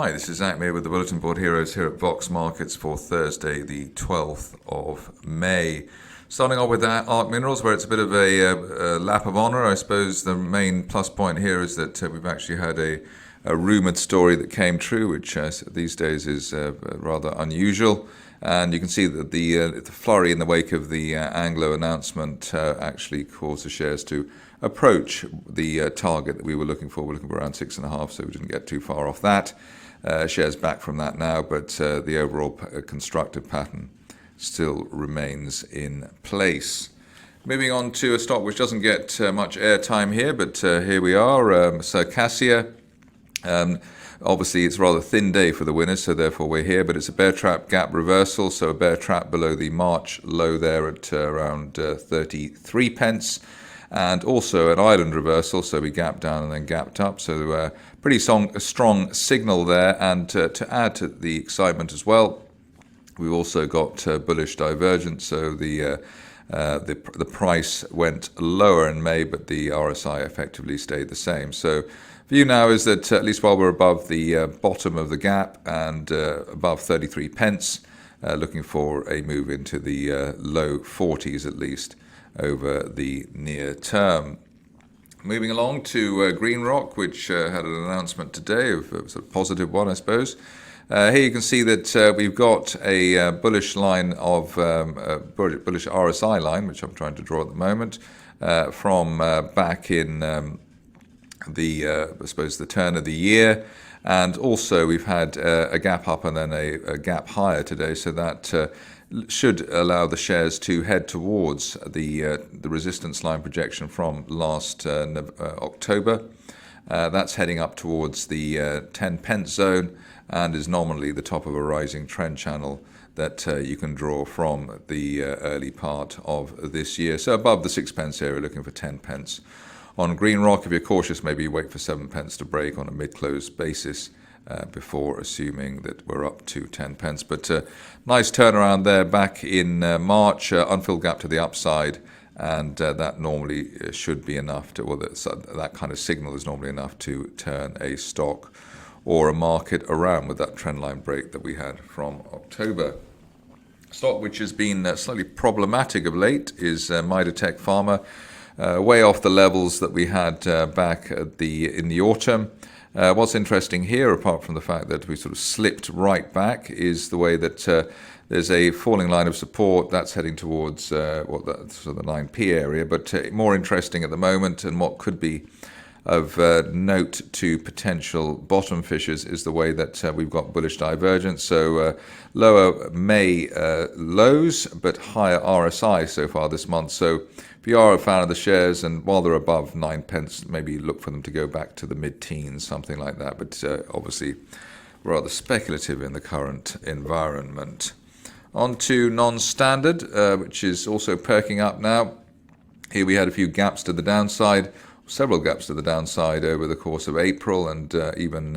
Hi, this is Zach May with the Bulletin Board Heroes here at Vox Markets for Thursday, the 12th of May. Starting off with ARC Minerals, where it's a bit of a lap of honour. I suppose the main plus point here is that we've actually had a rumoured story that came true, which these days is rather unusual. And you can see that the flurry in the wake of the Anglo announcement actually caused the shares to approach the target that we were looking for. We're looking for around 6.5, so we didn't get too far off that. Shares back from that now, but the overall constructive pattern still remains in place. Moving on to a stock which doesn't get much airtime here, but here we are, Circassia. Obviously, it's a rather thin day for the winners, so therefore we're here, but it's a bear trap gap reversal, so a bear trap below the March low there at around 33 pence. And also an island reversal, so we gapped down and then gapped up. So pretty strong signal there. And to add to the excitement as well, we've also got bullish divergence. So the price went lower in May, but the RSI effectively stayed the same. So view now is that at least while we're above the bottom of the gap and above 33 pence, looking for a move into the low 40s at least over the near term. Moving along to GreenRoc, which had an announcement today of a sort of positive one, I suppose. Here you can see that we've got a bullish line of bullish RSI line, which I'm trying to draw at the moment, from back in I suppose the turn of the year. And also we've had a gap up and then a gap higher today, so that should allow the shares to head towards the resistance line projection from last October. That's heading up towards the 10 pence zone and is nominally the top of a rising trend channel that you can draw from the early part of this year. So above the 6 pence area, looking for 10 pence. On GreenRoc, if you're cautious, maybe wait for 7 pence to break on a mid-close basis before assuming that we're up to 10 pence. But nice turnaround there back in March, unfilled gap to the upside, and that normally should be enough to, or that kind of signal is normally enough to turn a stock or a market around with that trendline break that we had from October. Stock which has been slightly problematic of late is Midatech Pharma, way off the levels that we had back at in the autumn. What's interesting here, apart from the fact that we sort of slipped right back, is the way that there's a falling line of support that's heading towards the 9p area. But more interesting at the moment, and what could be of note to potential bottom fishers, is the way that we've got bullish divergence. So lower May lows, but higher RSI so far this month. So if you are a fan of the shares, and while they're above 9 pence, maybe look for them to go back to the mid-teens, something like that. But obviously rather speculative in the current environment. On to NonStandard, which is also perking up now. Here we had a few gaps to the downside, several gaps to the downside over the course of April and even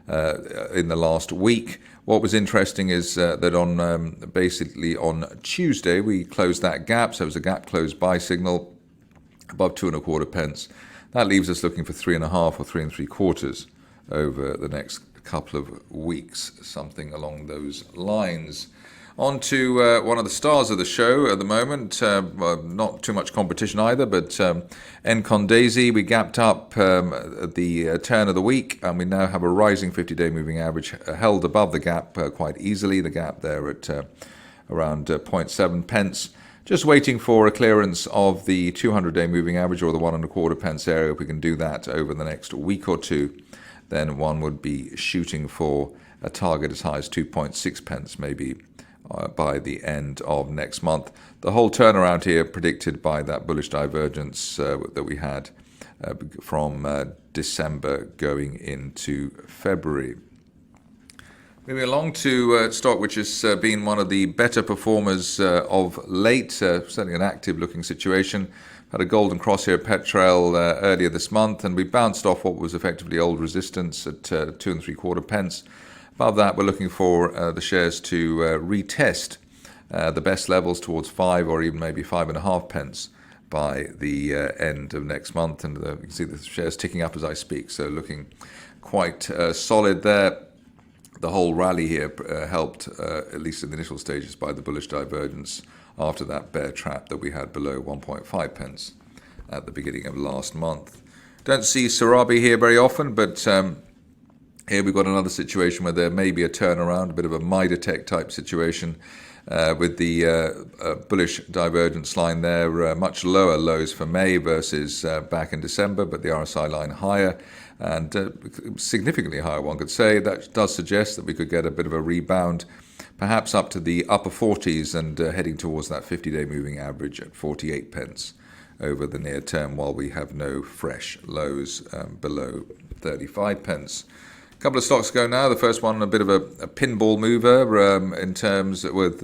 in the last week. What was interesting is that on basically on Tuesday we closed that gap, so it was a gap close buy signal above 2.25 pence. That leaves us looking for 3.5 or 3 3/4 over the next couple of weeks, something along those lines. On to one of the stars of the show at the moment, not too much competition either, but Ncondezi, we gapped up at the turn of the week, and we now have a rising 50-day moving average held above the gap quite easily, the gap there at around 0.7 pence. Just waiting for a clearance of the 200-day moving average or the 1.25 pence area. If we can do that over the next week or two, then one would be shooting for a target as high as 2.6 pence maybe by the end of next month. The whole turnaround here predicted by that bullish divergence that we had from December going into February. Moving along to stock which has been one of the better performers of late, certainly an active looking situation. Had a golden cross here at Petrel earlier this month, and we bounced off what was effectively old resistance at 2 3/4 pence. Above that, we're looking for the shares to retest the best levels towards 5 or even maybe 5.5 pence by the end of next month. And you can see the shares ticking up as I speak, so looking quite solid there. the whole rally here helped, at least in the initial stages, by the bullish divergence after that bear trap that we had below 1.5 pence at the beginning of last month. Don't see Serabi here very often, but here we've got another situation where there may be a turnaround, a bit of a Midatech type situation with the bullish divergence line there, much lower lows for May versus back in December, but the RSI line higher and significantly higher, one could say. That does suggest that we could get a bit of a rebound, perhaps up to the upper 40s and heading towards that 50-day moving average at 48 pence over the near term, while we have no fresh lows below 35 pence. A couple of stocks go now. The first one, a bit of a pinball mover in terms with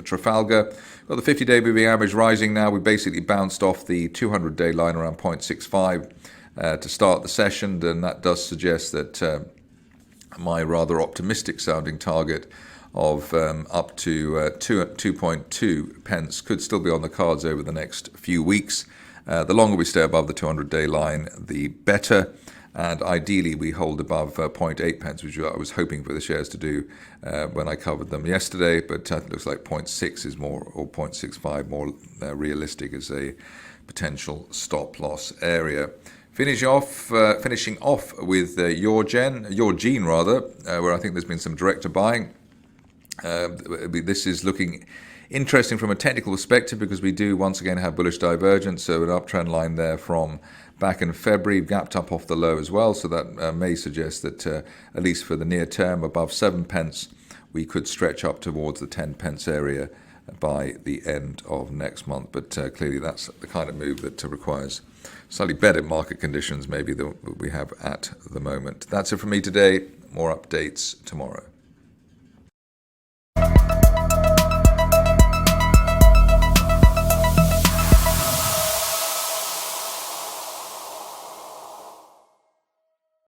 Trafalgar. Well, the 50-day moving average rising now. We basically bounced off the 200-day line around 0.65 to start the session, and that does suggest that my rather optimistic sounding target of up to 2.2 pence could still be on the cards over the next few weeks. The longer we stay above the 200-day line, the better. And ideally, we hold above 0.8 pence, which I was hoping for the shares to do when I covered them yesterday. But it looks like 0.6 is more, or 0.65 more realistic as a potential stop loss area. Finishing off with Yourgene, where I think there's been some director buying. This is looking interesting from a technical perspective because we do once again have bullish divergence, so an uptrend line there from back in February, gapped up off the low as well, so that may suggest that at least for the near term, above 7 pence, we could stretch up towards the 10 pence area by the end of next month. But clearly that's the kind of move that requires slightly better market conditions maybe than we have at the moment. That's it from me today. More updates tomorrow.